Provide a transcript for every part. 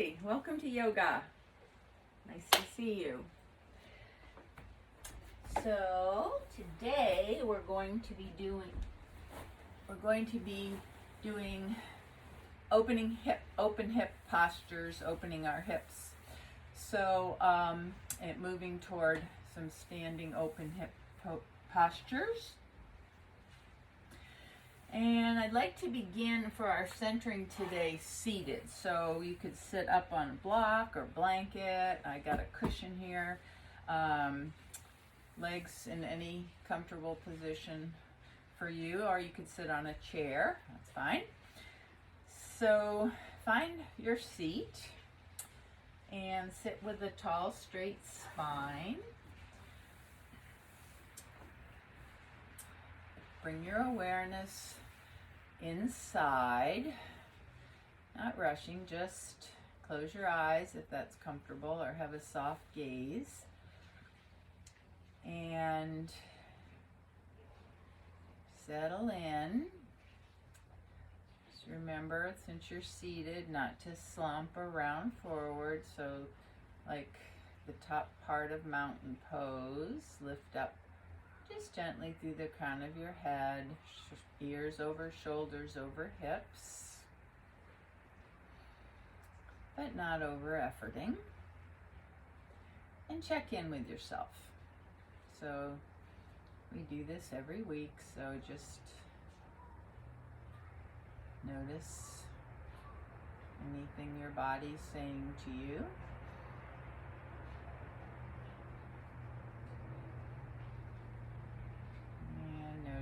Hi, welcome to yoga. Nice to see you. So today we're going to be doing open hip postures, opening our hips. So moving toward some standing open hip postures. And I'd like to begin for our centering today seated. So you could sit up on a block or blanket. I got a cushion here. Legs in any comfortable position for you, or you could sit on a chair. That's fine. So find your seat and sit with a tall, straight spine. Bring your awareness inside, not rushing, just close your eyes if that's comfortable, or have a soft gaze. And settle in. Just remember, since you're seated, not to slump around forward. So like the top part of mountain pose, lift up just gently through the crown of your head, ears over shoulders over hips, but not over efforting. And check in with yourself. So we do this every week, so just notice anything your body's saying to you.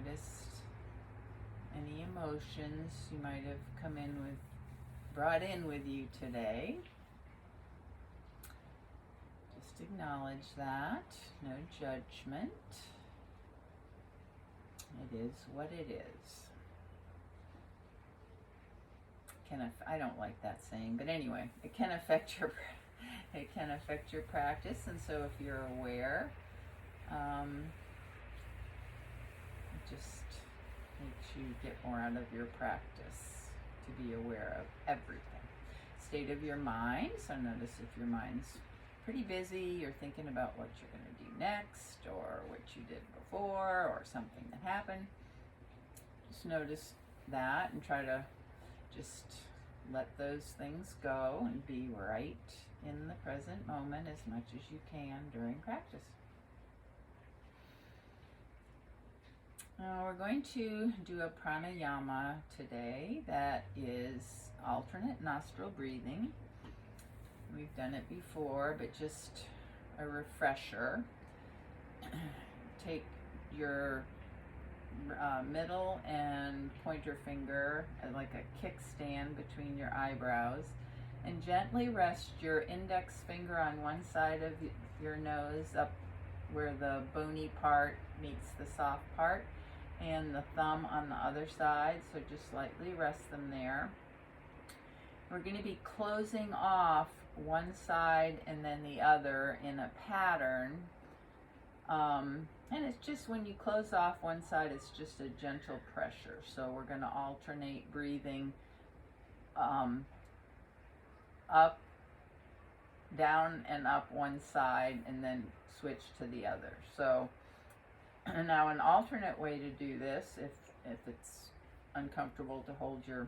Notice any emotions you might have brought in with you today. Just acknowledge that. No judgment. It is what it is. I don't like that saying, but anyway, it can affect your practice, and so if you're aware, just makes you get more out of your practice to be aware of everything. State of your mind, so notice if your mind's pretty busy, you're thinking about what you're going to do next, or what you did before, or something that happened. Just notice that and try to just let those things go and be right in the present moment as much as you can during practice. We're going to do a pranayama today that is alternate nostril breathing. We've done it before, but just a refresher. Take your middle and pointer finger like a kickstand between your eyebrows, and gently rest your index finger on one side of your nose up where the bony part meets the soft part, and the thumb on the other side, so just slightly rest them there. We're going to be closing off one side and then the other in a pattern, and it's just when you close off one side, it's just a gentle pressure. So we're going to alternate breathing up, down, and up one side, and then switch to the other. So now an alternate way to do this, if it's uncomfortable to hold your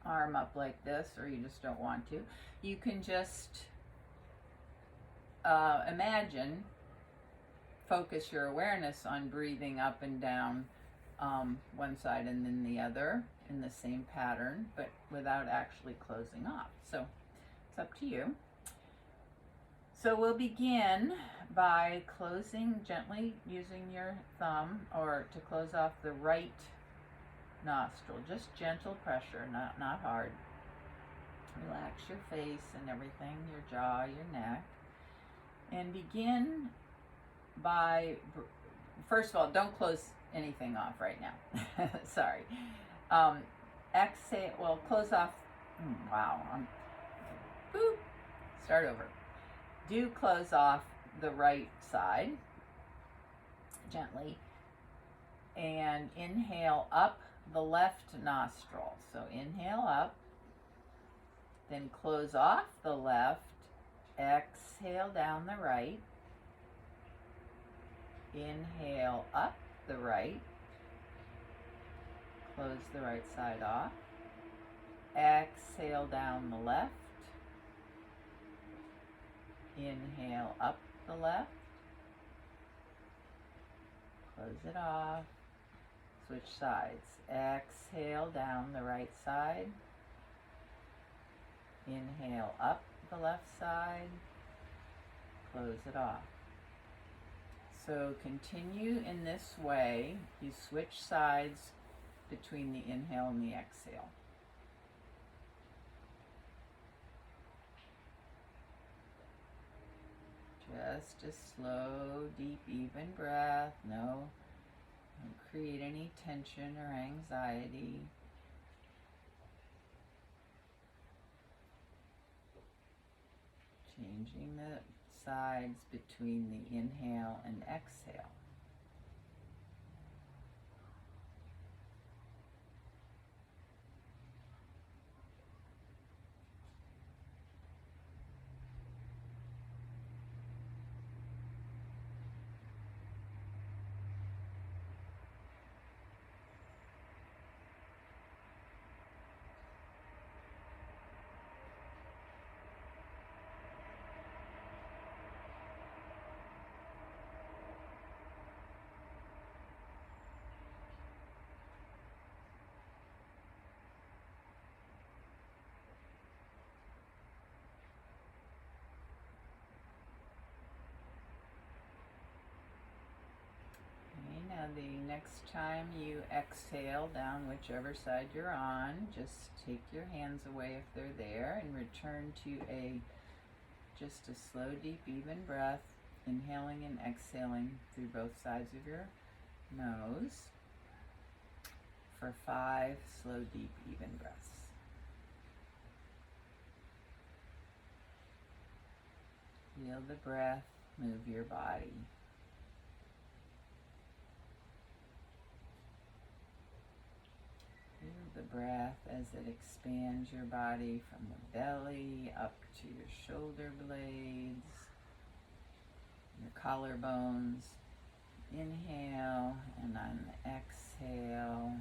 arm up like this, or you just don't want to, you can just focus your awareness on breathing up and down one side and then the other in the same pattern, but without actually closing off. So it's up to you. So we'll begin by closing gently using your thumb, or to close off the right nostril. Just gentle pressure, not hard. Relax your face and everything, your jaw, your neck. And begin by, first of all, don't close anything off right now. Sorry. Exhale, well, close off, boop, start over. Do close off the right side gently, and inhale up the left nostril. So inhale up, Then close off the left, exhale down the right, inhale up the right, close the right side off, exhale down the left, inhale up the left, close it off, switch sides, exhale down the right side, inhale up the left side, close it off. So continue in this way. You switch sides between the inhale and the exhale. Just a slow, deep, even breath. No, don't create any tension or anxiety. Changing the sides between the inhale and exhale. Now the next time you exhale down whichever side you're on, just take your hands away if they're there and return to just a slow, deep, even breath, inhaling and exhaling through both sides of your nose for 5 slow, deep, even breaths. Feel the breath move your body. Feel the breath as it expands your body from the belly up to your shoulder blades, your collarbones. Inhale, and on the exhale,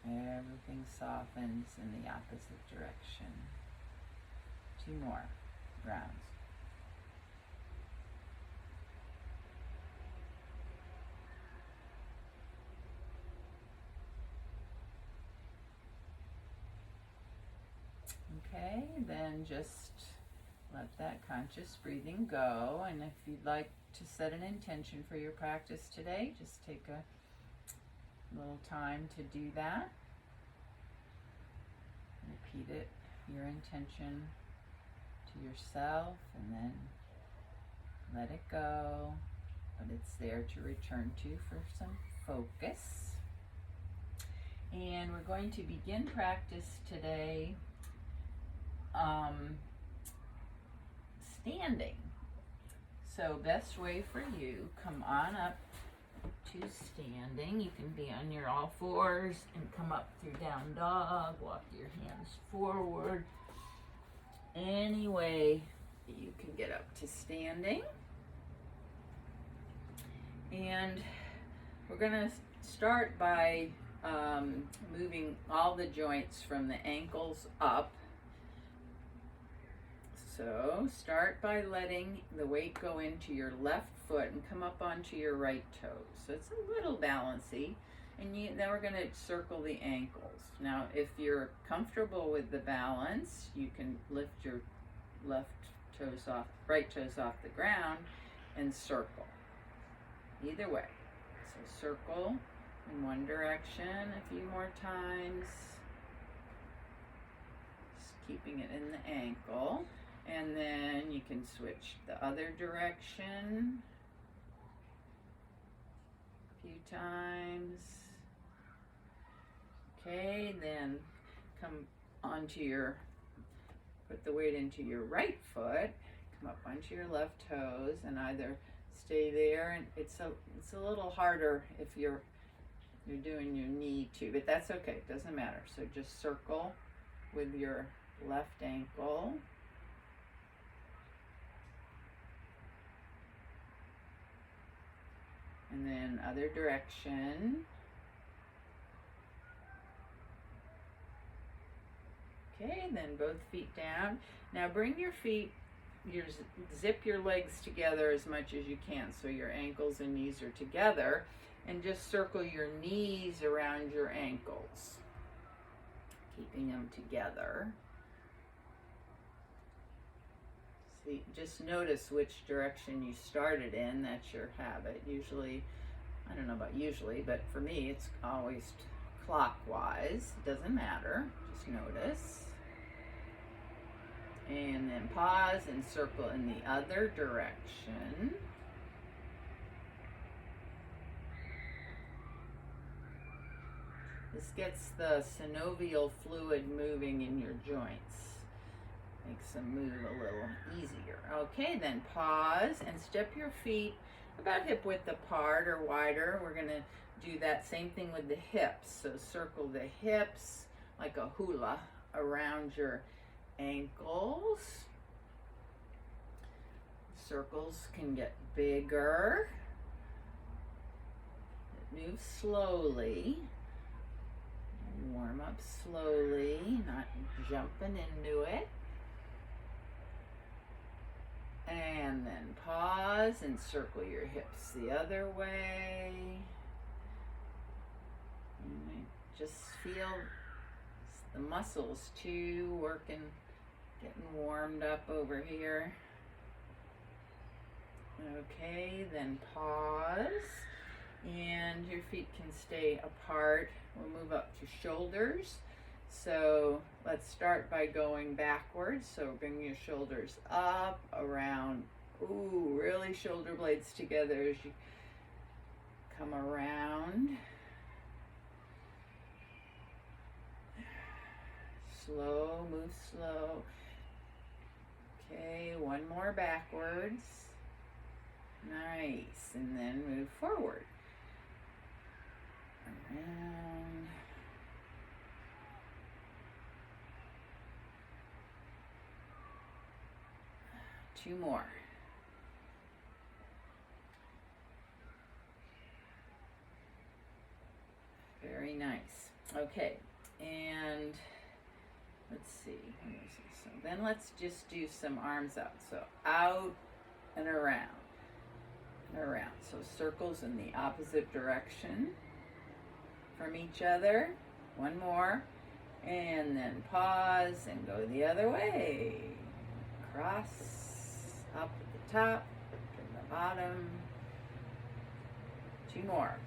everything softens in the opposite direction. 2 more rounds. Okay, then just let that conscious breathing go, and if you'd like to set an intention for your practice today, just take a little time to do that. Repeat it, your intention to yourself, and then let it go, but it's there to return to for some focus. And we're going to begin practice today standing. So best way for you, come on up to standing. You can be on your all fours and come up through down dog, walk your hands forward. Any way you can get up to standing. And we're going to start by moving all the joints from the ankles up. So start by letting the weight go into your left foot and come up onto your right toes. So it's a little bouncy. And then we're going to circle the ankles. Now, if you're comfortable with the balance, you can lift your right toes off the ground and circle. Either way. So circle in one direction a few more times. Just keeping it in the ankle. And then you can switch the other direction a few times. Okay, then come onto put the weight into your right foot, come up onto your left toes, and either stay there, and it's a little harder if you're doing your knee too, but that's okay, it doesn't matter. So just circle with your left ankle. And then other direction. Okay, then both feet down. Now bring your feet, zip your legs together as much as you can so your ankles and knees are together, and just circle your knees around your ankles, keeping them together. See, just notice which direction you started in. That's your habit. Usually, I don't know about usually, but for me it's always clockwise. It doesn't matter, just notice. And then pause and circle in the other direction. This gets the synovial fluid moving in your joints. Makes them move a little easier. Okay, then pause and step your feet about hip width apart or wider. We're going to do that same thing with the hips. So circle the hips like a hula around your ankles. Circles can get bigger. Move slowly. Warm up slowly, not jumping into it. And then pause and circle your hips the other way. And just feel the muscles too working, getting warmed up over here. Okay, then pause. And your feet can stay apart. We'll move up to shoulders. So let's start by going backwards. So bring your shoulders up, around. Ooh, really shoulder blades together as you come around. Slow, move slow. Okay, one more backwards. Nice, and then move forward. Around. Two more. Very nice. Okay, and let's see. So then let's just do some arms out. So out and around. Around. So circles in the opposite direction from each other. One more. And then pause and go the other way. Cross, up at the top, to the bottom. Two more.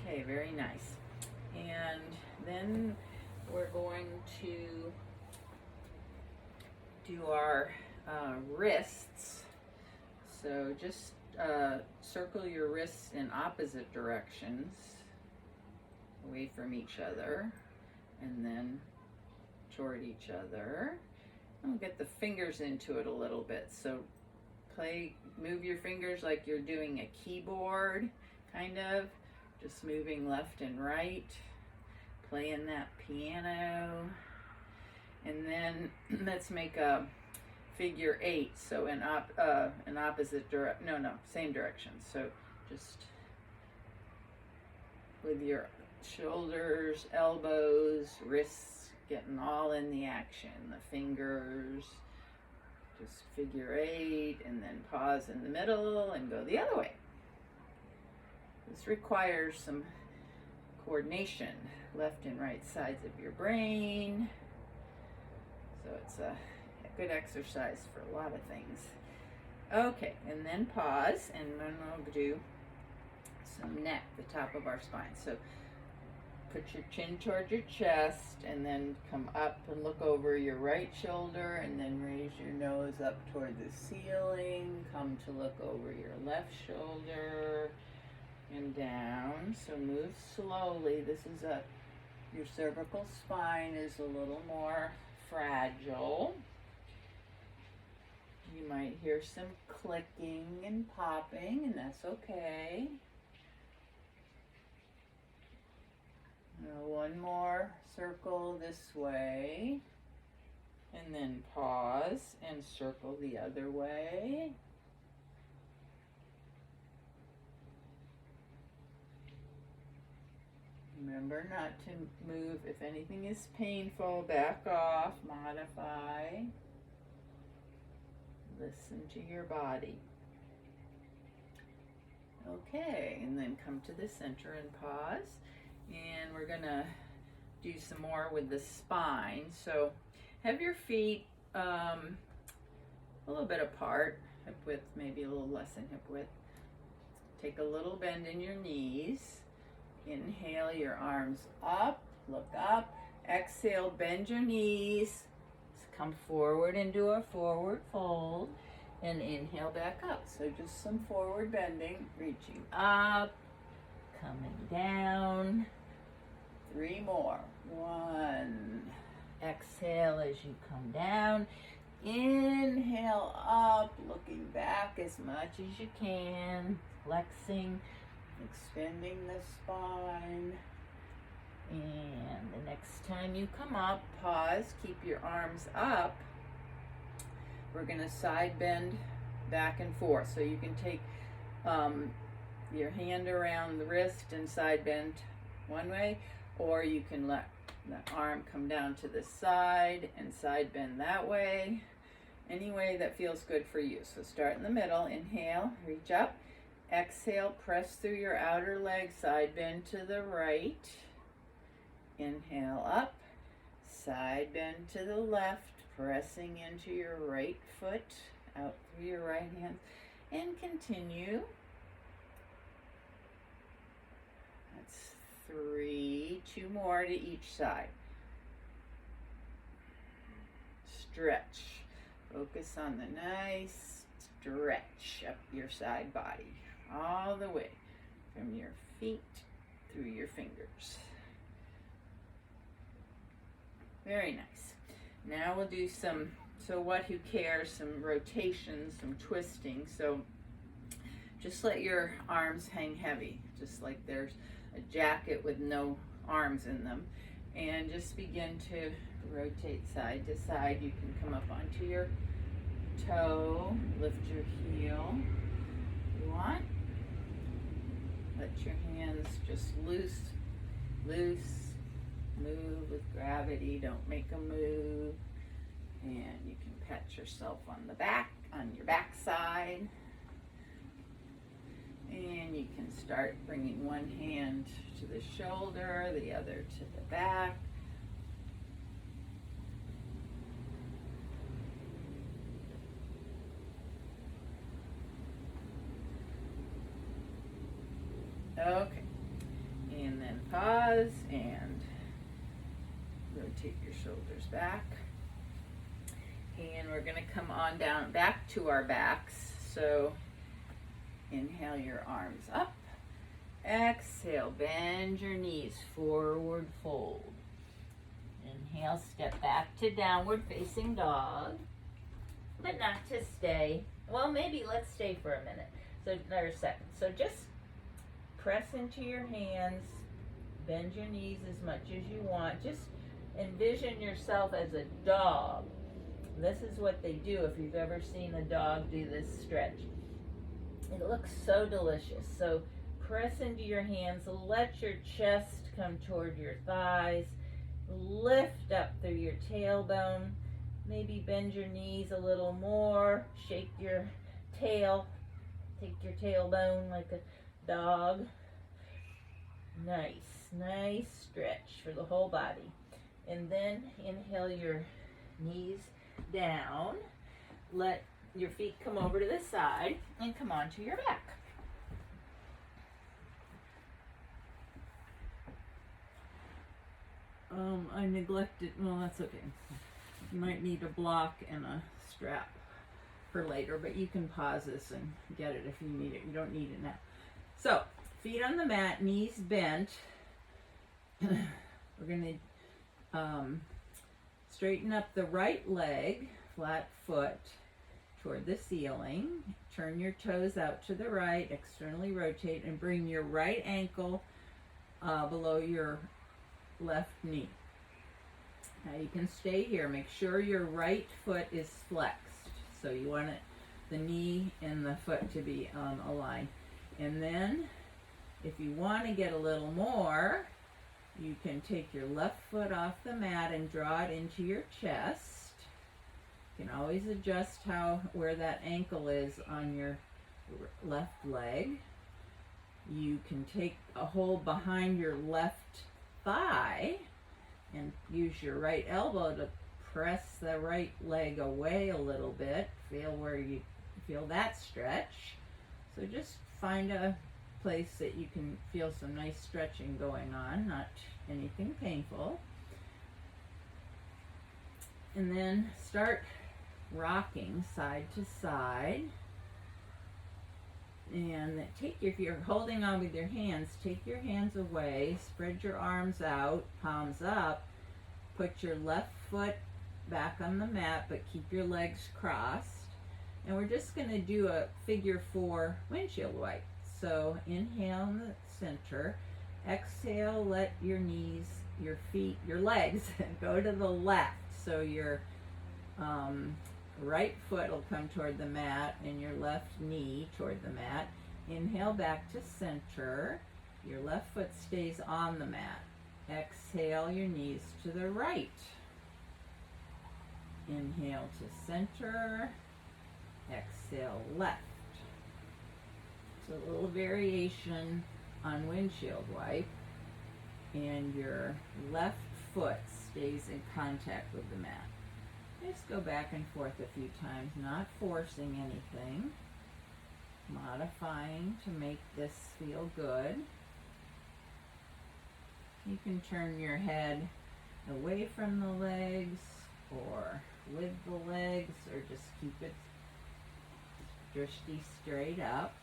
Okay, very nice. And then we're going to do our wrists. So just circle your wrists in opposite directions, away from each other, and then toward each other. And we'll get the fingers into it a little bit. So move your fingers like you're doing a keyboard, kind of, just moving left and right, playing that piano. And then let's make a figure 8, so in opposite direction, same direction. So just with your shoulders, elbows, wrists, getting all in the action, the fingers, just figure 8, and then pause in the middle and go the other way. This requires some coordination, left and right sides of your brain. So it's a good exercise for a lot of things. Okay, and then pause, and then we'll do some neck, the top of our spine. So put your chin toward your chest, and then come up and look over your right shoulder, and then raise your nose up toward the ceiling. Come to look over your left shoulder and down. So move slowly. This is your cervical spine is a little more fragile. You might hear some clicking and popping, and that's okay. Now one more circle this way, and then pause and circle the other way. Remember not to move. If anything is painful, back off, modify. Listen to your body. Okay, and then come to the center and pause. And we're gonna do some more with the spine. So have your feet a little bit apart, hip width, maybe a little less than hip width. Take a little bend in your knees. Inhale your arms up, look up. Exhale, bend your knees. Come forward and do a forward fold. And inhale back up. So just some forward bending, reaching up, coming down. 3 more. 1. Exhale as you come down. Inhale up, looking back as much as you can. Flexing, extending the spine. And the next time you come up, pause, keep your arms up. We're going to side bend back and forth. So you can take your hand around the wrist and side bend one way, or you can let the arm come down to the side and side bend that way. Any way that feels good for you. So start in the middle. Inhale, reach up. Exhale, press through your outer leg, side bend to the right. Inhale up, side bend to the left, pressing into your right foot, out through your right hand, and continue. That's 3, 2 more to each side. Stretch. Focus on the nice stretch up your side body, all the way from your feet through your fingers. Very nice. Now we'll do some, so what, who cares, some rotations, some twisting. So just let your arms hang heavy, just like there's a jacket with no arms in them. And just begin to rotate side to side. You can come up onto your toe, lift your heel if you want. Let your hands just loose, move with gravity, don't make a move. And you can pat yourself on the back, on your back side. And you can start bringing one hand to the shoulder, the other to the back. Okay, and then pause and rotate your shoulders back. And we're going to come on down back to our backs. So inhale your arms up. Exhale, bend your knees, forward fold. Inhale, step back to downward facing dog, but not to stay. Well, maybe let's stay for a minute. So another second. So just press into your hands, bend your knees as much as you want. Just envision yourself as a dog. This is what they do if you've ever seen a dog do this stretch. It looks so delicious. So press into your hands, let your chest come toward your thighs, lift up through your tailbone, maybe bend your knees a little more, shake your tail, take your tailbone like a dog. Nice stretch for the whole body. And then inhale your knees down, let your feet come over to the side and come onto your back. I neglected, well, that's okay. You might need a block and a strap for later, but you can pause this and get it if you need it. You don't need it now. So, feet on the mat, knees bent. We're going to straighten up the right leg, flat foot toward the ceiling. Turn your toes out to the right, externally rotate, and bring your right ankle below your left knee. Now you can stay here. Make sure your right foot is flexed. So you want the knee and the foot to be aligned. And then if you want to get a little more, you can take your left foot off the mat and draw it into your chest. You can always adjust where that ankle is on your left leg. You can take a hold behind your left thigh and use your right elbow to press the right leg away a little bit. Feel where you feel that stretch. So just find a place that you can feel some nice stretching going on, not anything painful. And then start rocking side to side. And if you're holding on with your hands, take your hands away, spread your arms out, palms up, put your left foot back on the mat, but keep your legs crossed. And we're just going to do a figure 4 windshield wipe. So inhale in the center, exhale, let your knees, your feet, your legs go to the left. So your right foot will come toward the mat and your left knee toward the mat. Inhale back to center. Your left foot stays on the mat. Exhale your knees to the right. Inhale to center. Exhale left. So a little variation on windshield wipe, and your left foot stays in contact with the mat. Just go back and forth a few times, not forcing anything, modifying to make this feel good. You can turn your head away from the legs or with the legs, or just keep it drishti straight up.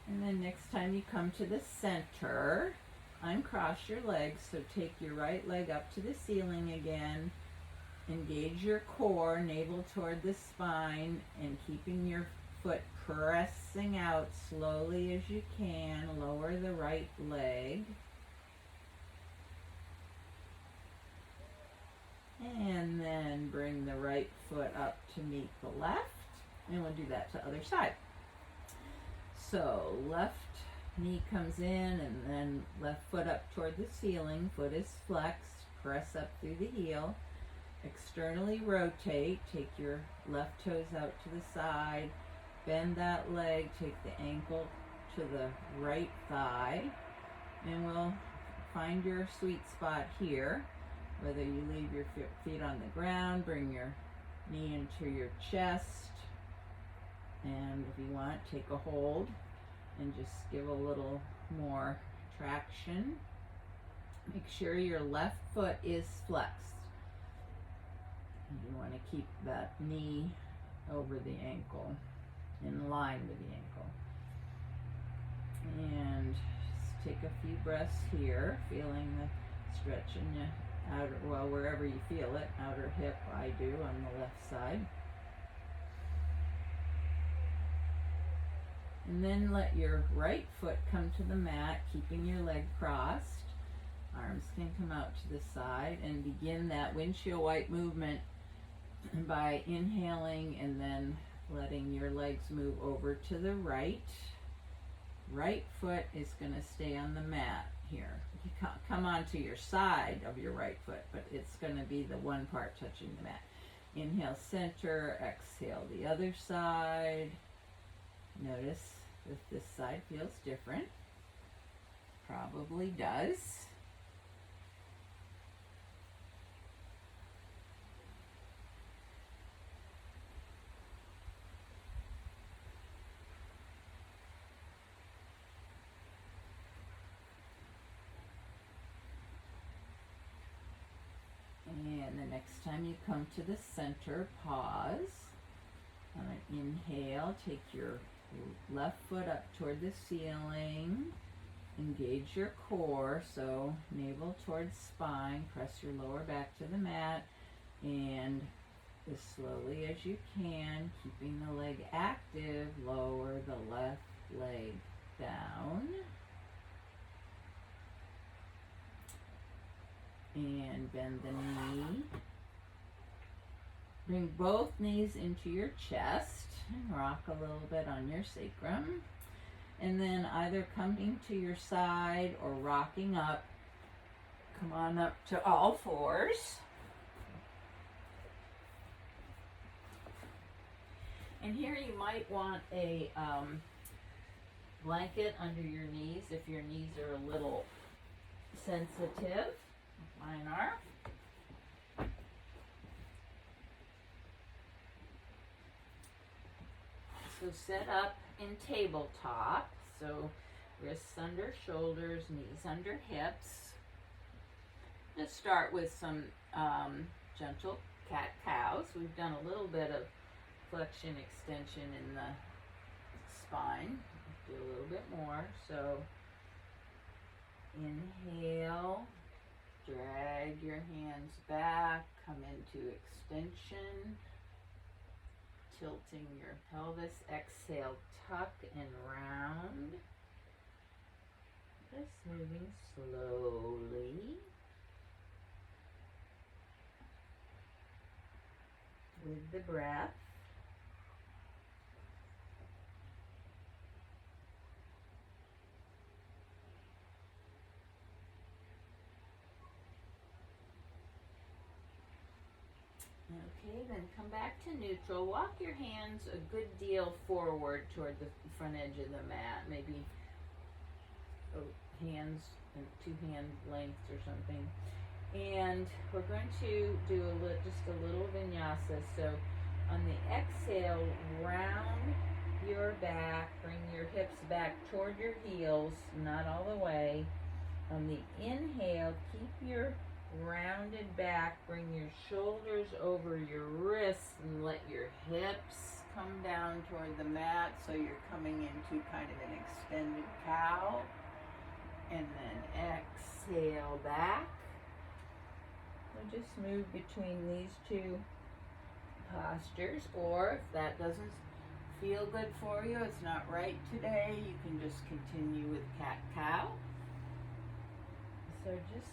And then next time you come to the center, uncross your legs, so take your right leg up to the ceiling again. Engage your core, navel toward the spine, and keeping your foot pressing out slowly as you can. Lower the right leg. And then bring the right foot up to meet the left. And we'll do that to the other side. So left knee comes in, and then left foot up toward the ceiling. Foot is flexed. Press up through the heel. Externally rotate. Take your left toes out to the side. Bend that leg. Take the ankle to the right thigh. And we'll find your sweet spot here. Whether you leave your feet on the ground, bring your knee into your chest. And if you want, take a hold and just give a little more traction. Make sure your left foot is flexed. And you want to keep that knee over the ankle, in line with the ankle. And just take a few breaths here, feeling the stretch in your outer, well, wherever you feel it, outer hip, I do on the left side. And then let your right foot come to the mat, keeping your leg crossed. Arms can come out to the side, and begin that windshield wipe movement by inhaling and then letting your legs move over to the right. Right foot is going to stay on the mat here. You come onto your side of your right foot, but it's going to be the one part touching the mat. Inhale, center, exhale the other side. Notice if this side feels different. Probably does. And the next time you come to the center, pause. On an inhale, take your left foot up toward the ceiling. Engage your core, so navel towards spine. Press your lower back to the mat. And as slowly as you can, keeping the leg active, lower the left leg down. And bend the knee. Bring both knees into your chest and rock a little bit on your sacrum. And then either coming to your side or rocking up, come on up to all fours. And here you might want a blanket under your knees if your knees are a little sensitive. Mine are. So set up in tabletop. So wrists under shoulders, knees under hips. Let's start with some gentle cat-cows. We've done a little bit of flexion extension in the spine. Do a little bit more. So inhale, drag your hands back, come into extension, tilting your pelvis. Exhale, tuck and round. Just moving slowly with the breath. Okay, then come back to neutral. Walk your hands a good deal forward toward the front edge of the mat. Maybe hands and 2 hand lengths or something. And we're going to do just a little vinyasa. So on the exhale, round your back, bring your hips back toward your heels, not all the way. On the inhale, keep your rounded back, bring your shoulders over your wrists and let your hips come down toward the mat so you're coming into kind of an extended cow. And then exhale back. So just move between these two postures, or if that doesn't feel good for you, it's not right today, you can just continue with cat-cow. So just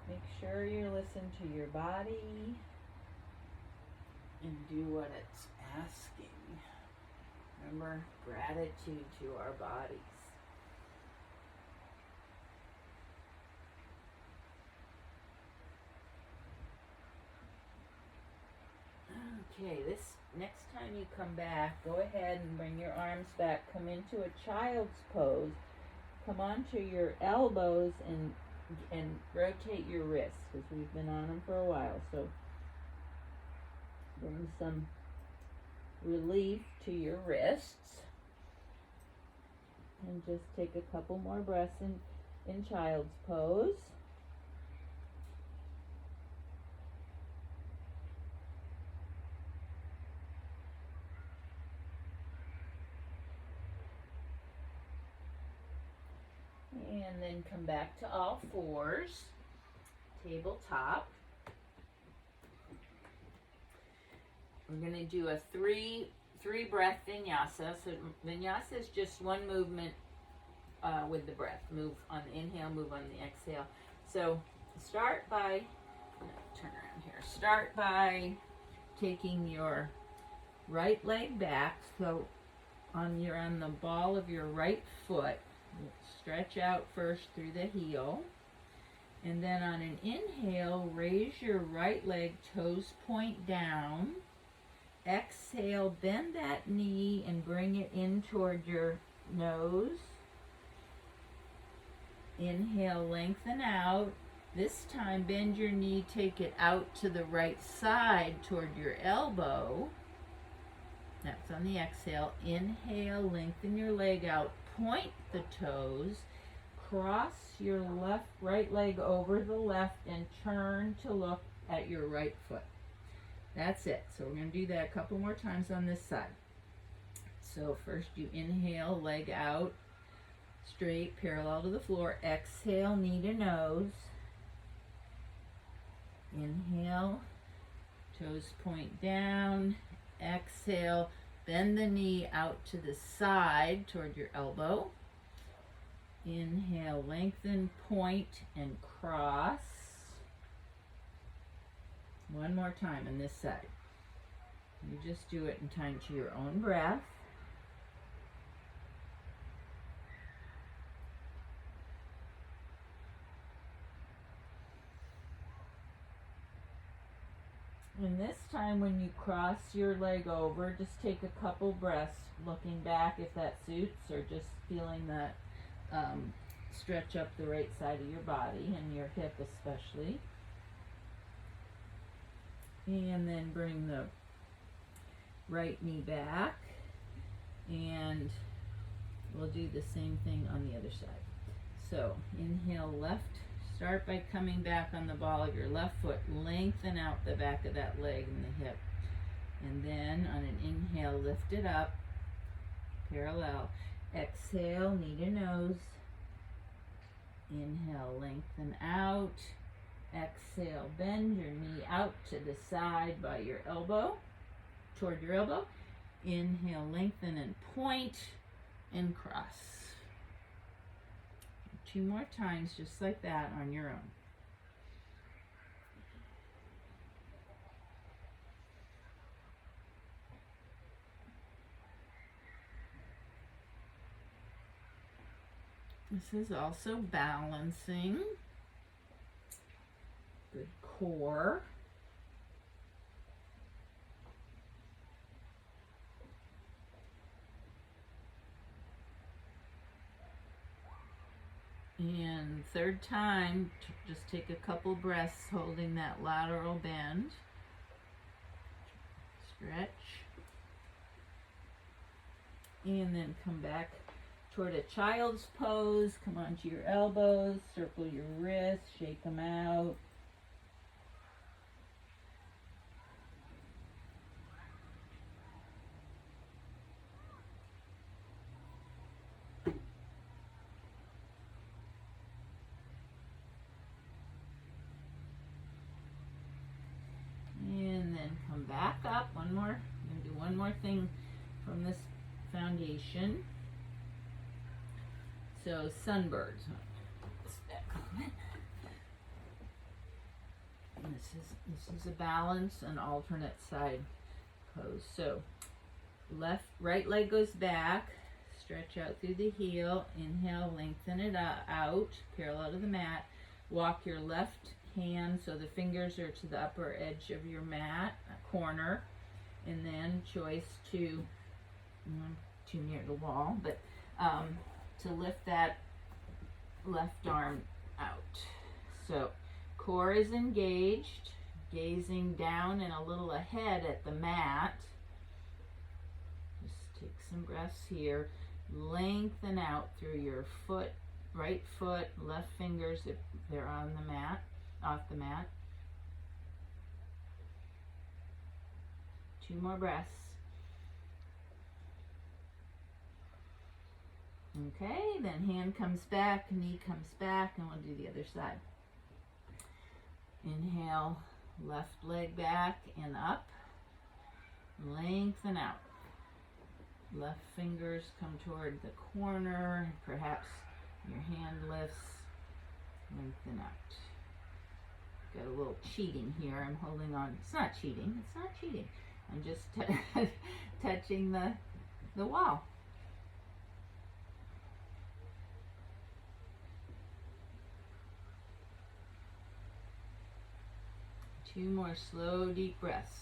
make sure you listen to your body and do what it's asking. Remember, gratitude to our bodies. Okay, this next time you come back, go ahead and bring your arms back. Come into a child's pose. Come onto your elbows and rotate your wrists, because we've been on them for a while. So bring some relief to your wrists. And just take a couple more breaths in child's pose. And then come back to all fours, tabletop. We're going to do a three breath vinyasa. So vinyasa is just one movement with the breath. Move on the inhale, move on the exhale. So start by, turn around here. Start by taking your right leg back. So you're on the ball of your right foot. Stretch out first through the heel, and then on an inhale, raise your right leg, toes point down. Exhale, bend that knee and bring it in toward your nose. Inhale, lengthen out. This time, bend your knee, take it out to the right side toward your elbow. That's on the exhale. Inhale, lengthen your leg out. Point the toes, cross your right leg over the left, and turn to look at your right foot. That's it. So we're going to do that a couple more times on this side. So first you inhale, leg out, straight, parallel to the floor. Exhale, knee to nose. Inhale, toes point down. Exhale, Bend the knee out to the side toward your elbow. Inhale, lengthen, point, and cross. One more time on this side. You just do it in time to your own breath. And this time when you cross your leg over, just take a couple breaths looking back if that suits, or just feeling that stretch up the right side of your body and your hip especially. And then bring the right knee back, and we'll do the same thing on the other side. So inhale left, start by coming back on the ball of your left foot, lengthen out the back of that leg and the hip, and then on an inhale lift it up, parallel. Exhale, knee to nose. Inhale, lengthen out. Exhale, bend your knee out to the side by your elbow, toward your elbow. Inhale, lengthen and point and cross. 2 more times just like that on your own. This is also balancing. Good core. And third time, just take a couple breaths holding that lateral bend. Stretch. And then come back toward a child's pose. Come onto your elbows, circle your wrists, shake them out. And then come back up. One more. I'm going to do one more thing from this foundation. So sunbirds. And this is a balance and alternate side pose. So right leg goes back, stretch out through the heel, inhale, lengthen it out, parallel to the mat. Walk your left hand so the fingers are to the upper edge of your mat, corner, and then choice to, too near the wall, but to lift that left arm out. So core is engaged, gazing down and a little ahead at the mat. Just take some breaths here. Lengthen out through your foot, right foot, left fingers if they're on the mat, off the mat. 2 more breaths. Okay, then hand comes back, knee comes back, and we'll do the other side. Inhale, left leg back and up. Lengthen out. Left fingers come toward the corner. Perhaps your hand lifts. Lengthen out. Got a little cheating here. I'm holding on. It's not cheating. It's not cheating. I'm just touching the wall. Two more slow, deep breaths.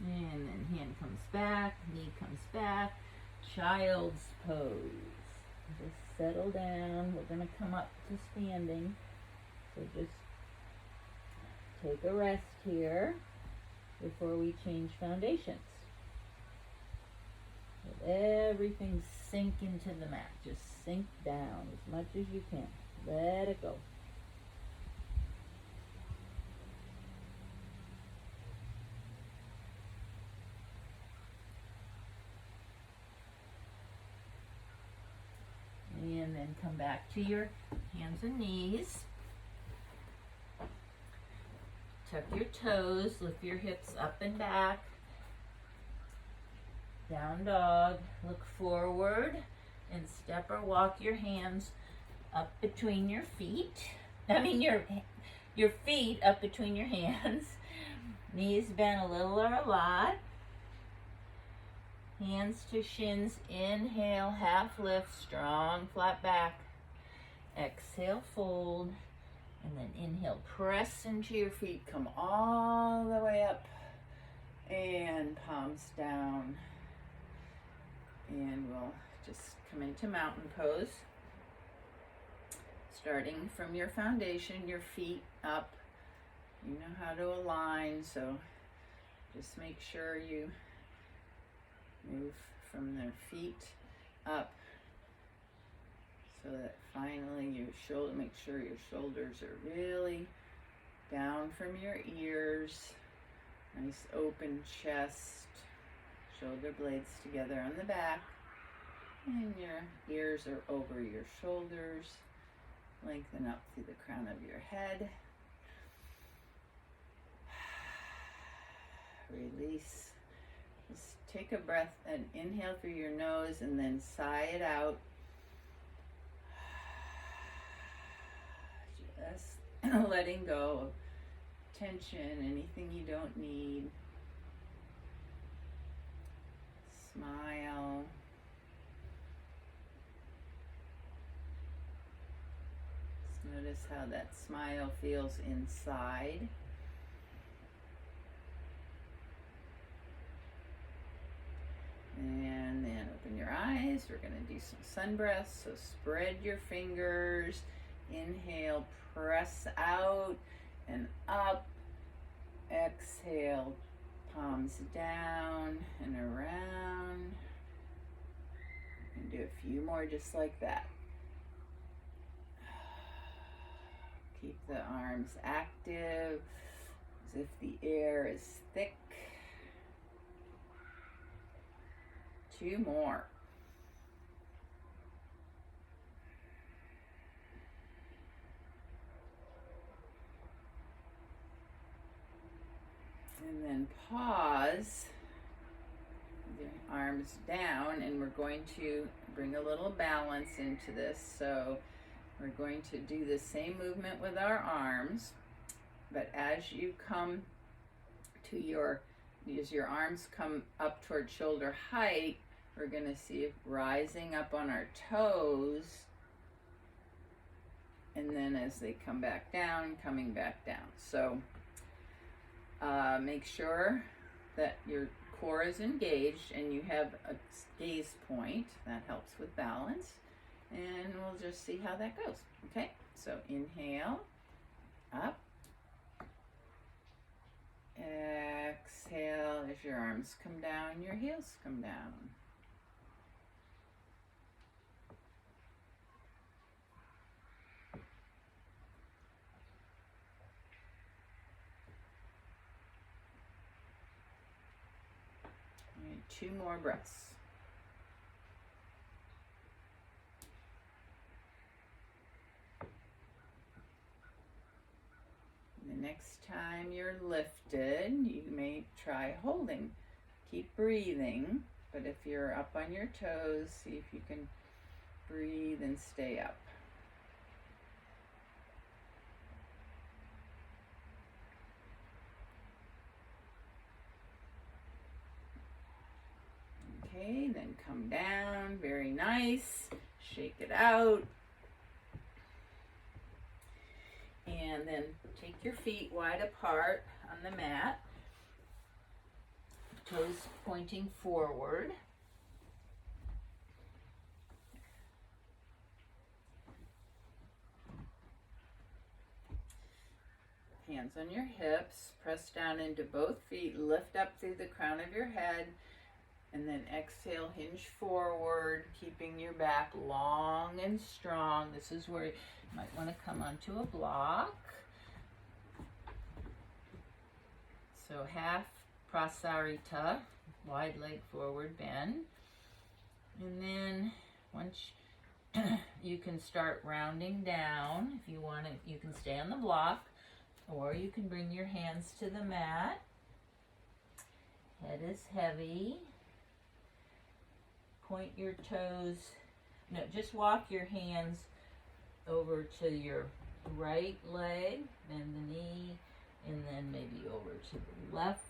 And then hand comes back, knee comes back, child's pose. Just settle down. We're going to come up to standing. So just take a rest here before we change foundations. Let everything sink into the mat. Just sink down as much as you can. Let it go. And then come back to your hands and knees. Tuck your toes, lift your hips up and back. Down dog, look forward and step or walk your hands up between your feet. Your feet up between your hands. Knees bent a little or a lot. Hands to shins, inhale, half lift, strong, flat back. Exhale, fold, and then inhale, press into your feet, come all the way up, and palms down. And we'll just come into mountain pose. Starting from your foundation, your feet up. You know how to align, so just make sure you move from their feet up so that finally make sure your shoulders are really down from your ears. Nice open chest, shoulder blades together on the back, and your ears are over your shoulders. Lengthen up through the crown of your head. Release. Just take a breath and inhale through your nose and then sigh it out. Just letting go of tension, anything you don't need. Smile. Just notice how that smile feels inside. And then open your eyes. We're going to do some sun breaths. So spread your fingers. Inhale, press out and up. Exhale, palms down and around. You can do a few more just like that. Keep the arms active as if the air is thick. 2 more. And then pause, the arms down, and we're going to bring a little balance into this. So we're going to do the same movement with our arms, but as you come to as your arms come up toward shoulder height, we're going to see it rising up on our toes, and then as they come back down, coming back down. So make sure that your core is engaged and you have a gaze point. That helps with balance. And we'll just see how that goes. Okay, so inhale, up. Exhale as your arms come down, your heels come down. All right, 2 more breaths. The next time you're lifted, you may try holding. Keep breathing, but if you're up on your toes, see if you can breathe and stay up. Okay, then come down, very nice. Shake it out. And then take your feet wide apart on the mat, toes pointing forward. Hands on your hips, press down into both feet, lift up through the crown of your head, and then exhale, hinge forward, keeping your back long and strong. This is where you might want to come onto a block. So half prasarita, wide leg forward bend. And then once you can start rounding down. If you want to, you can stay on the block, Or you can bring your hands to the mat. Head is heavy. Point your toes. No, just walk your hands over to your right leg, bend the knee, and then maybe over to the left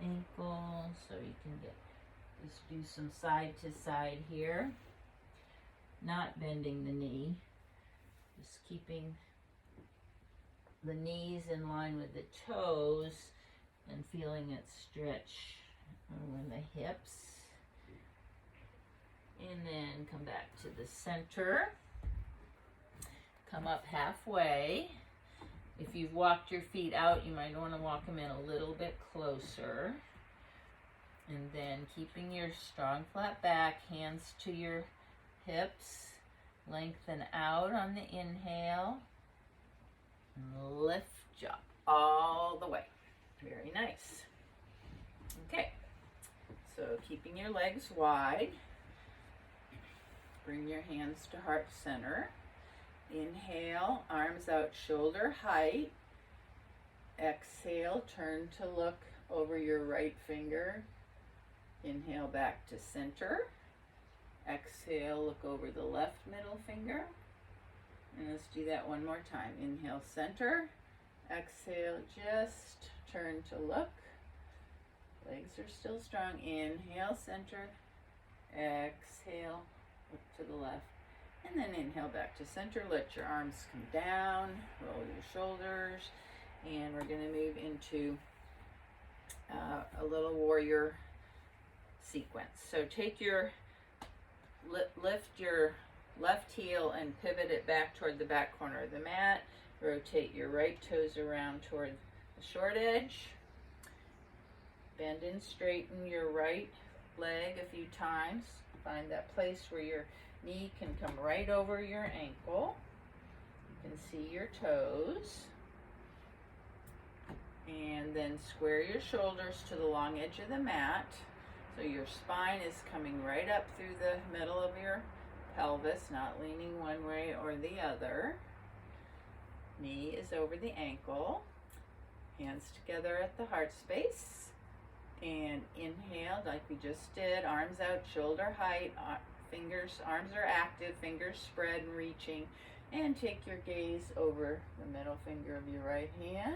ankle, so you can just do some side to side here. Not bending the knee, just keeping the knees in line with the toes and feeling it stretch over the hips. And then come back to the center. Come up halfway. If you've walked your feet out, you might want to walk them in a little bit closer. And then keeping your strong flat back, hands to your hips. Lengthen out on the inhale. And lift up all the way. Very nice. Okay, so keeping your legs wide. Bring your hands to heart center. Inhale, arms out shoulder height. Exhale, turn to look over your right finger. Inhale back to center. Exhale, look over the left middle finger. And let's do that one more time. Inhale, center. Exhale, just turn to look. Legs are still strong. Inhale, center. Exhale, look to the left. And then inhale back to center. Let your arms come down. Roll your shoulders. And we're going to move into a little warrior sequence. So take your, lift your left heel and pivot it back toward the back corner of the mat. Rotate your right toes around toward the short edge. Bend and straighten your right leg a few times. Find that place where your knee can come right over your ankle. You can see your toes. And then square your shoulders to the long edge of the mat. So your spine is coming right up through the middle of your pelvis, not leaning one way or the other. Knee is over the ankle. Hands together at the heart space. And inhale like we just did. Arms out, shoulder height. Fingers, arms are active, fingers spread and reaching. And take your gaze over the middle finger of your right hand.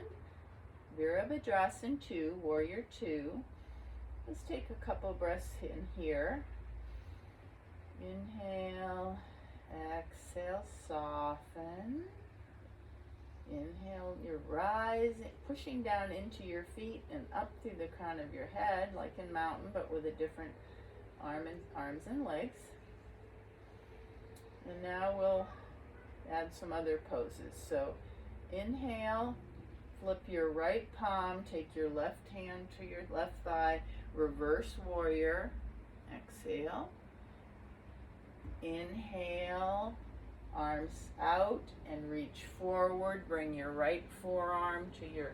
Virabhadrasana 2, Warrior 2. Let's take a couple breaths in here. Inhale, exhale, soften. Inhale, you're rising, pushing down into your feet and up through the crown of your head, like in mountain, but with a different arms and legs. And now we'll add some other poses. So inhale, flip your right palm, take your left hand to your left thigh, reverse warrior. Exhale. Inhale, arms out and reach forward. Bring your right forearm to your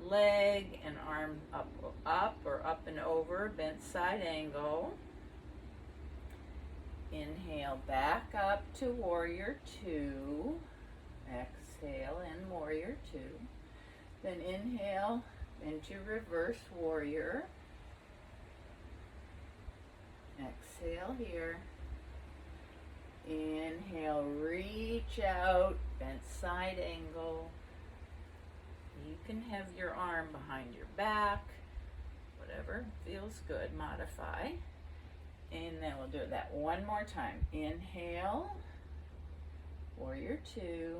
leg and arm up or up and over, bent side angle. Inhale, back up to Warrior 2. Exhale in Warrior 2. Then inhale into Reverse Warrior. Exhale here. Inhale, reach out, bent side angle. You can have your arm behind your back, whatever feels good, modify. And then we'll do that one more time. Inhale, Warrior 2.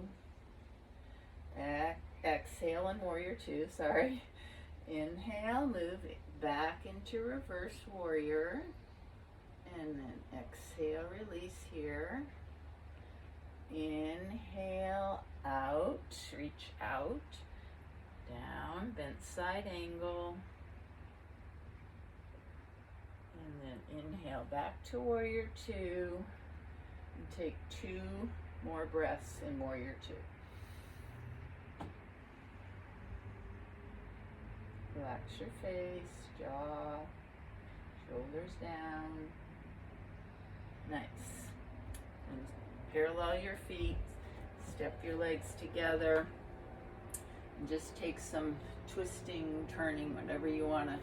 Exhale and Warrior 2, sorry. Inhale, move back into Reverse Warrior. And then exhale, release here. Inhale, out, reach out, down, bent side angle. And then inhale back to Warrior 2. And take 2 more breaths in Warrior 2. Relax your face, jaw, shoulders down. Nice. And parallel your feet, step your legs together. And just take some twisting, turning, whatever you want to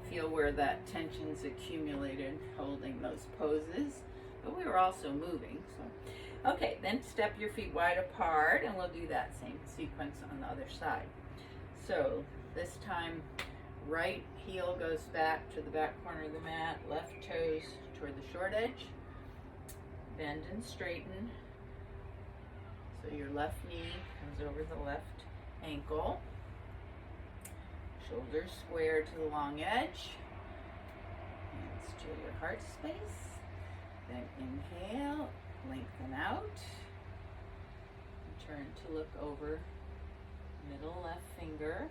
feel where that tension's accumulated, holding those poses. But we were also moving, so. Okay, then step your feet wide apart, and we'll do that same sequence on the other side. So this time, right heel goes back to the back corner of the mat, left toes toward the short edge. Bend and straighten. So your left knee comes over the left ankle. Shoulders square to the long edge. Hands to your heart space. Then inhale, lengthen out. Turn to look over middle left finger.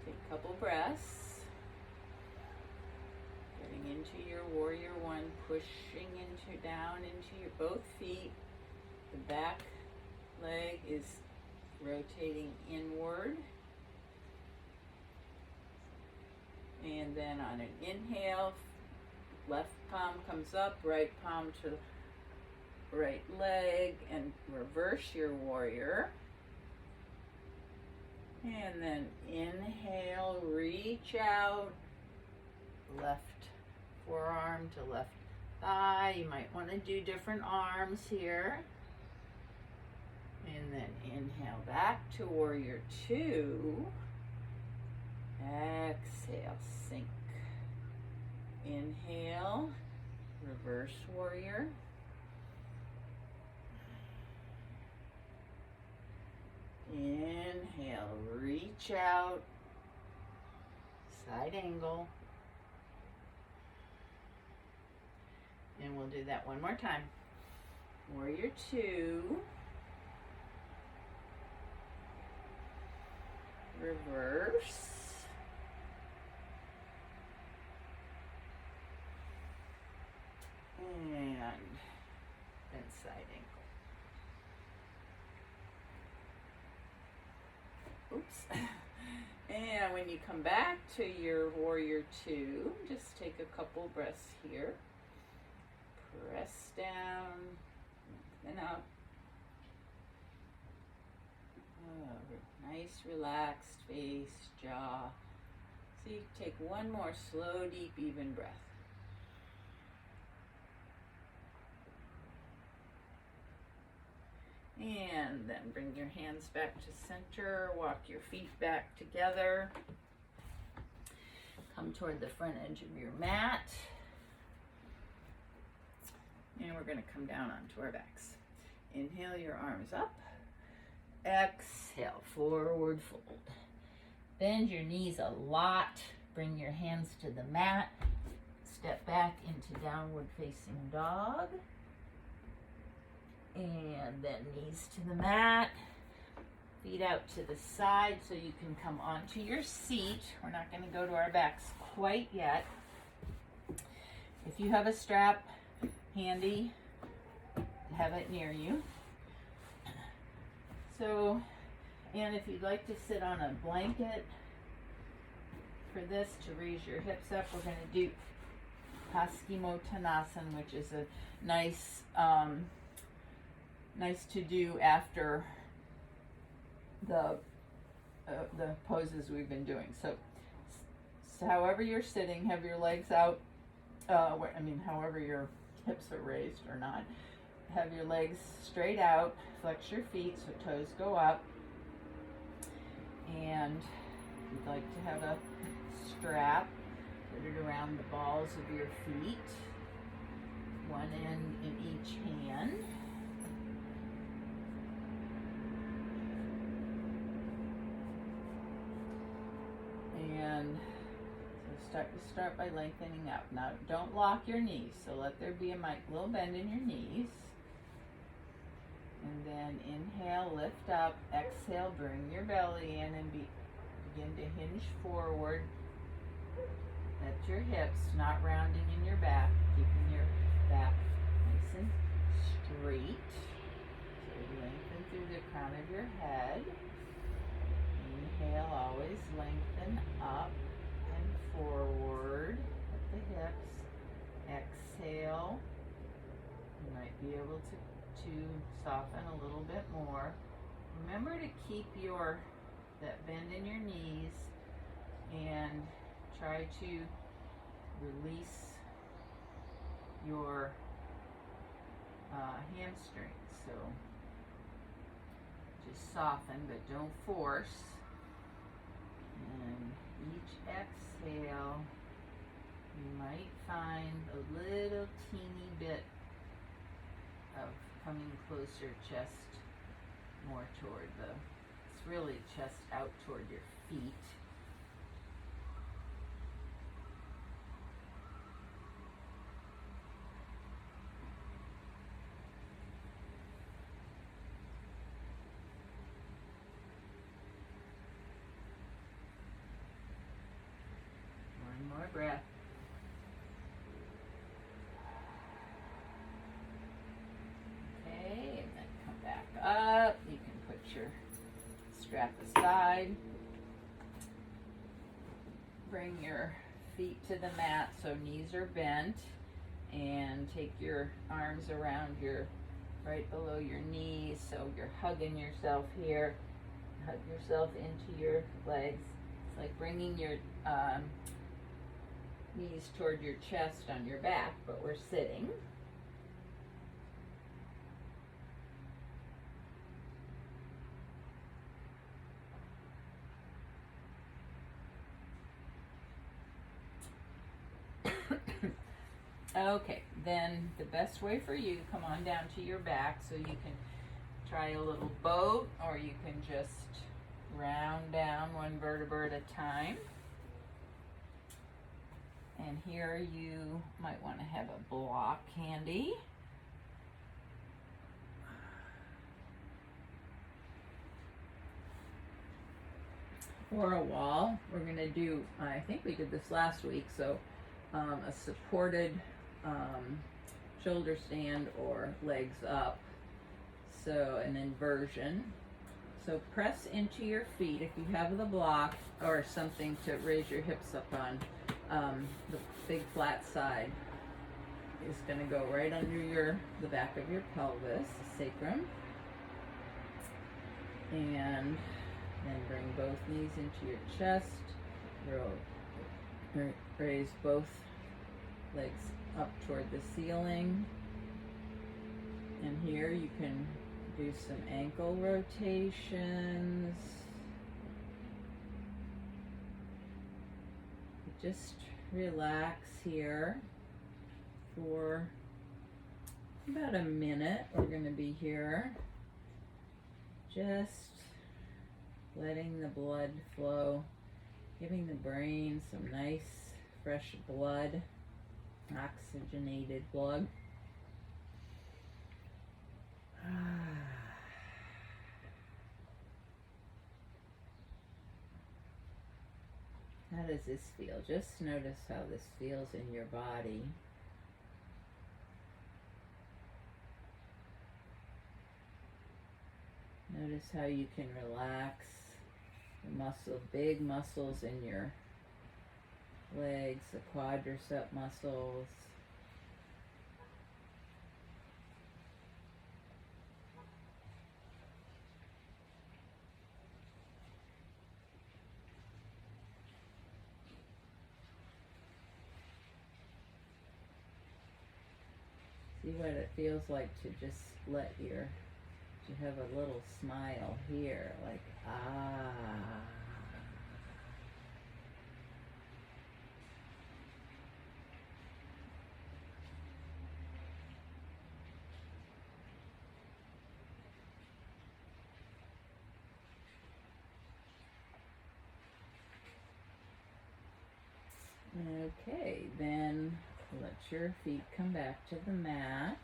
Take a couple breaths. Getting into your warrior one, pushing down into your both feet. The back leg is rotating inward. And then on an inhale, left palm comes up, right palm to right leg, and reverse your warrior. And then inhale, reach out, left forearm to left thigh. You might want to do different arms here. And then inhale back to warrior two. Exhale, sink. Inhale, reverse warrior. Inhale, reach out, side angle. And we'll do that one more time. Warrior two. Reverse. And then side ankle. Oops. And when you come back to your warrior two, just take a couple breaths here. Press down, lengthen up. Oh, nice relaxed face, jaw. So you take one more slow, deep, even breath. And then bring your hands back to center, walk your feet back together. Come toward the front edge of your mat. And we're going to come down onto our backs. Inhale your arms up. Exhale, forward fold. Bend your knees a lot. Bring your hands to the mat. Step back into downward facing dog. And then knees to the mat. Feet out to the side so you can come onto your seat. We're not going to go to our backs quite yet. If you have a strap handy, have it near you. So, and if you'd like to sit on a blanket for this to raise your hips up, we're going to do Paschimottanasana, which is a nice to do after the poses we've been doing. So however you're sitting, have your legs out. However your hips are raised or not. Have your legs straight out, flex your feet so toes go up. And if you'd like to have a strap, put it around the balls of your feet, one end in each hand. And so start by lengthening out. Now don't lock your knees, so let there be a little bend in your knees. And then inhale, lift up, exhale, bring your belly in and begin to hinge forward at your hips, not rounding in your back, keeping your back nice and straight. So lengthen through the crown of your head. Inhale, always lengthen up and forward at the hips. Exhale, you might be able to soften a little bit more. Remember to keep that bend in your knees and try to release your hamstrings. So just soften, but don't force. And each exhale, you might find a little teeny bit of coming closer, chest more toward it's really chest out toward your feet. One more breath. Okay, and then come back up. You can put your strap aside. Bring your feet to the mat so knees are bent, and take your arms around right below your knees so you're hugging yourself here. Hug yourself into your legs. It's like bringing your knees toward your chest on your back, but we're sitting. Okay, then the best way for you to come on down to your back, so you can try a little boat, or you can just round down one vertebra at a time. And here you might want to have a block handy. Or a wall. We're going to do, I think we did this last week, so a supported shoulder stand or legs up. So an inversion. So press into your feet if you have the block or something to raise your hips up on. The big flat side is going to go right under the back of your pelvis, sacrum. And then bring both knees into your chest. Raise both legs up toward the ceiling. And here you can do some ankle rotations. Just relax here for about a minute. We're going to be here just letting the blood flow, giving the brain some nice fresh blood, oxygenated blood. How does this feel? Just notice how this feels in your body. Notice how you can relax the big muscles in your legs, the quadricep muscles. See what it feels like to just to have a little smile here, like, ah. Okay, then let your feet come back to the mat.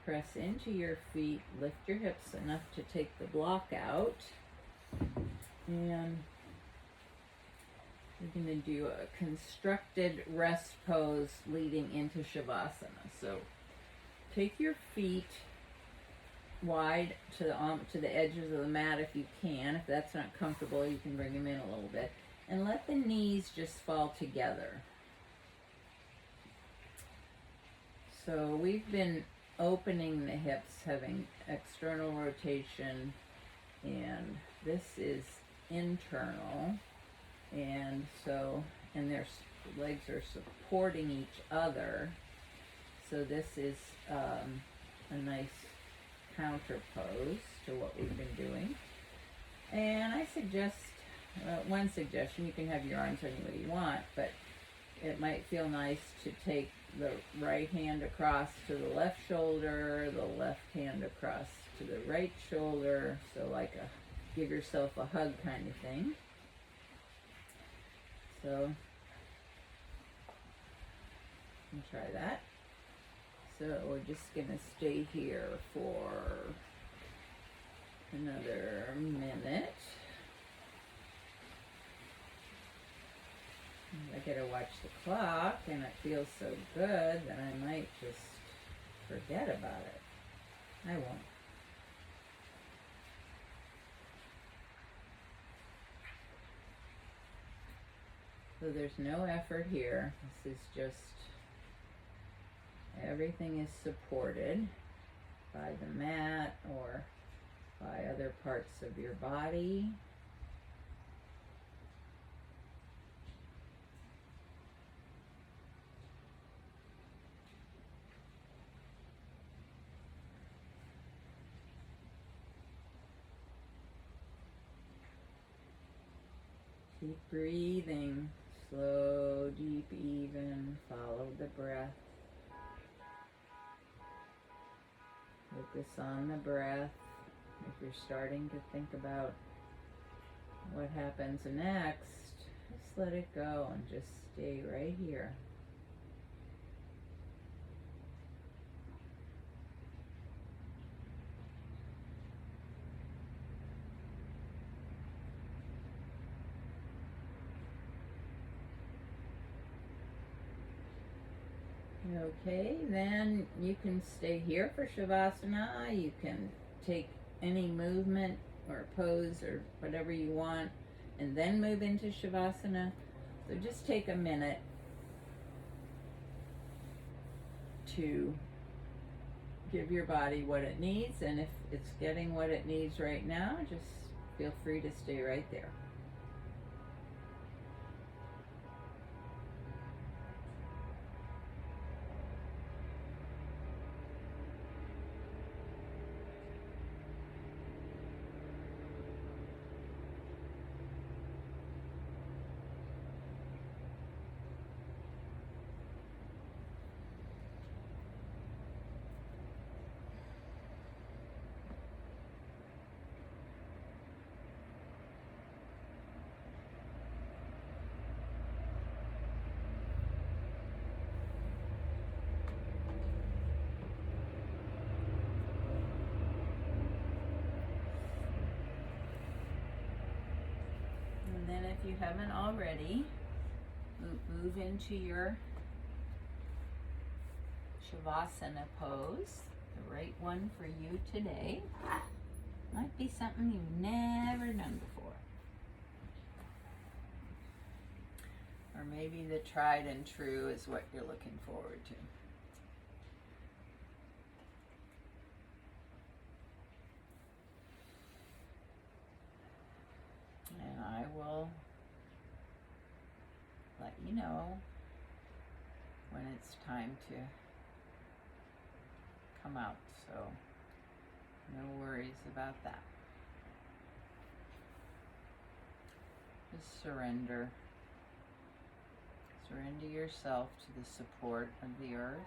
Press into your feet, lift your hips enough to take the block out. And we're going to do a constructed rest pose leading into Shavasana. So take your feet wide to the edges of the mat if you can. If that's not comfortable, you can bring them in a little bit. And let the knees just fall together. So we've been opening the hips, having external rotation, and this is internal, and so, and their legs are supporting each other, so this is a nice counter pose to what we've been doing. And I suggest, one suggestion, you can have your arms any way you want, but it might feel nice to take the right hand across to the left shoulder, the left hand across to the right shoulder, so like a give yourself a hug kind of thing. So you can try that. So we're just going to stay here for another minute. I gotta watch the clock, and it feels so good that I might just forget about it. I won't. So there's no effort here. This is just, everything is supported by the mat or by other parts of your body. Keep breathing, slow, deep, even, follow the breath. Focus on the breath. If you're starting to think about what happens next, just let it go and just stay right here. Okay, then you can stay here for Shavasana. You can take any movement or pose or whatever you want and then move into Shavasana. So just take a minute to give your body what it needs, and if it's getting what it needs right now, just feel free to stay right there. And then if you haven't already, move into your Shavasana pose, the right one for you today. Might be something you've never done before. Or maybe the tried and true is what you're looking forward to. And I will let you know when it's time to come out, so no worries about that. Just surrender. Surrender yourself to the support of the earth.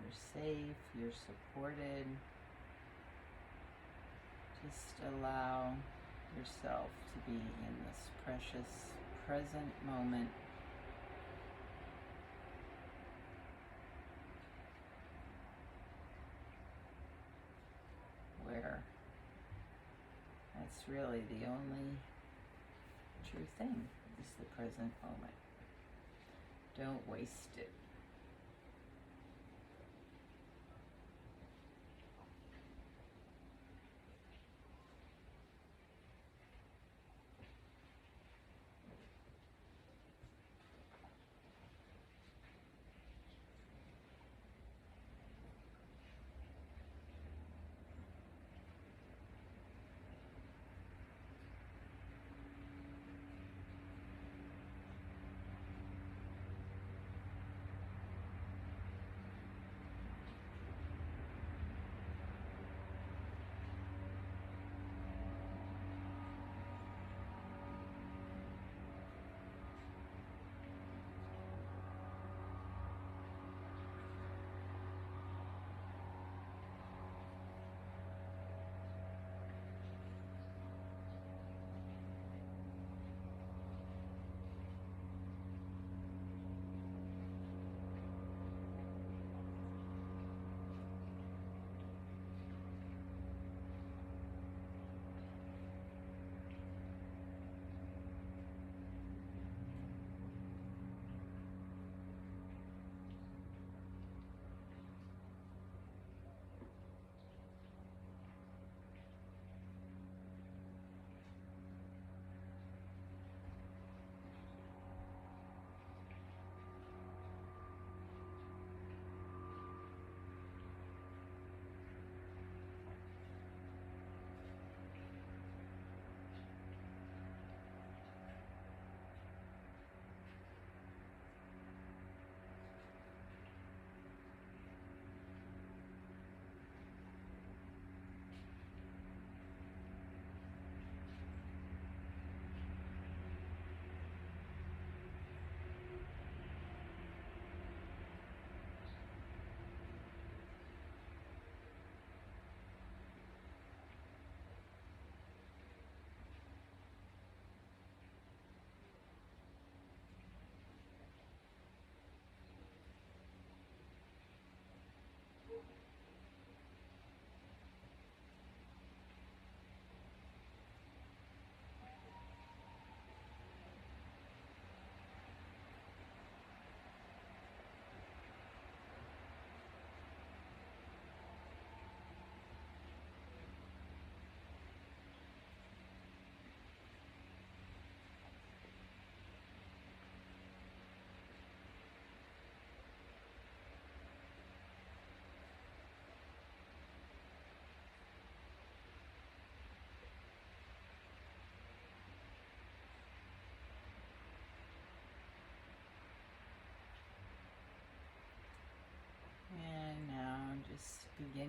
You're safe, you're supported. Just allow yourself to be in this precious present moment. Where that's really the only true thing, is the present moment. Don't waste it.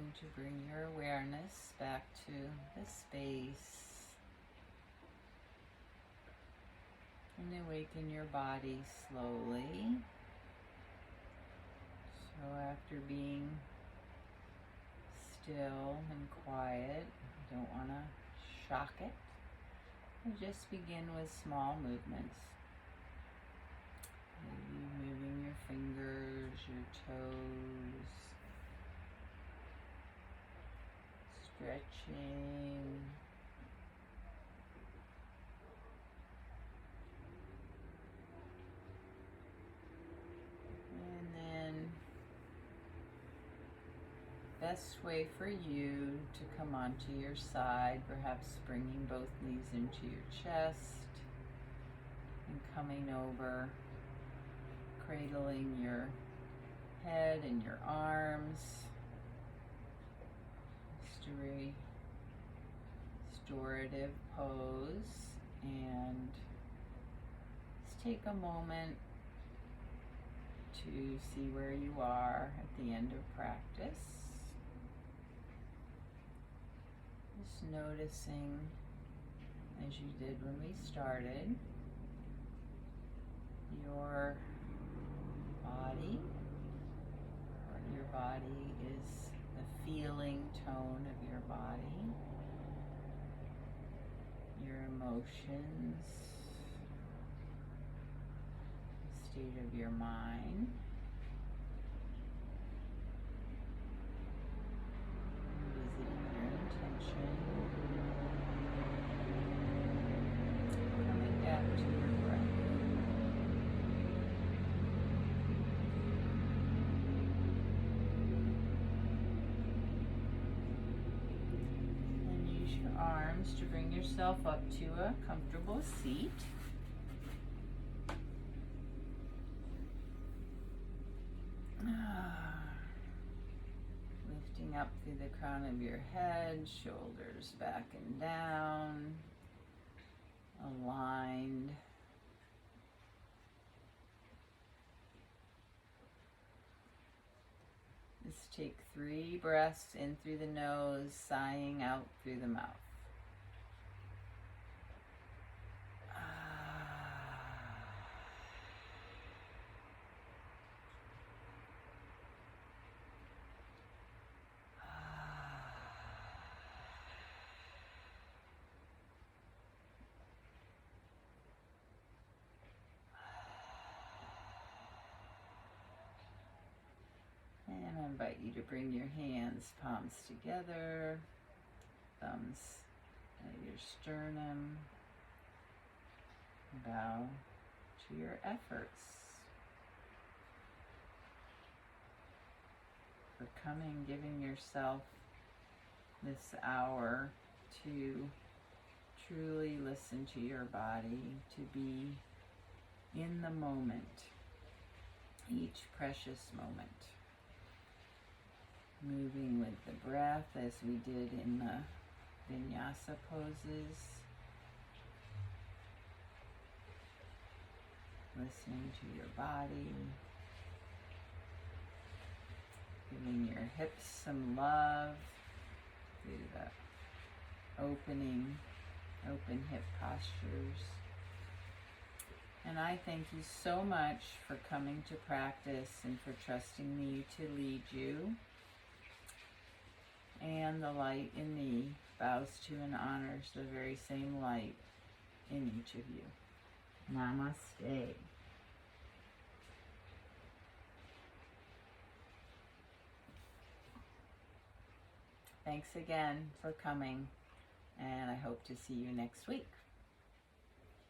And to bring your awareness back to the space and awaken your body slowly. So after being still and quiet, you don't want to shock it. You just begin with small movements. Maybe moving your fingers, your toes, stretching. And then best way for you to come onto your side, perhaps bringing both knees into your chest and coming over, cradling your head and your arms. Just a restorative pose, and just take a moment to see where you are at the end of practice. Just noticing, as you did when we started, your body. Your body is the feeling tone of your body, your emotions, the state of your mind. Visiting your intention, coming back to your breath. And use your arms to bring yourself up to a comfortable seat. Lifting up through the crown of your head, shoulders back and down, aligned. Just take 3 breaths in through the nose, sighing out through the mouth. And I invite you to bring your hands, palms together, thumbs at your sternum. Bow to your efforts. For coming, giving yourself this hour to truly listen to your body, to be in the moment, each precious moment. Moving with the breath as we did in the vinyasa poses. Listening to your body. Giving your hips some love through the open hip postures. And I thank you so much for coming to practice and for trusting me to lead you. And the light in me bows to and honors the very same light in each of you. Namaste. Thanks again for coming, and I hope to see you next week.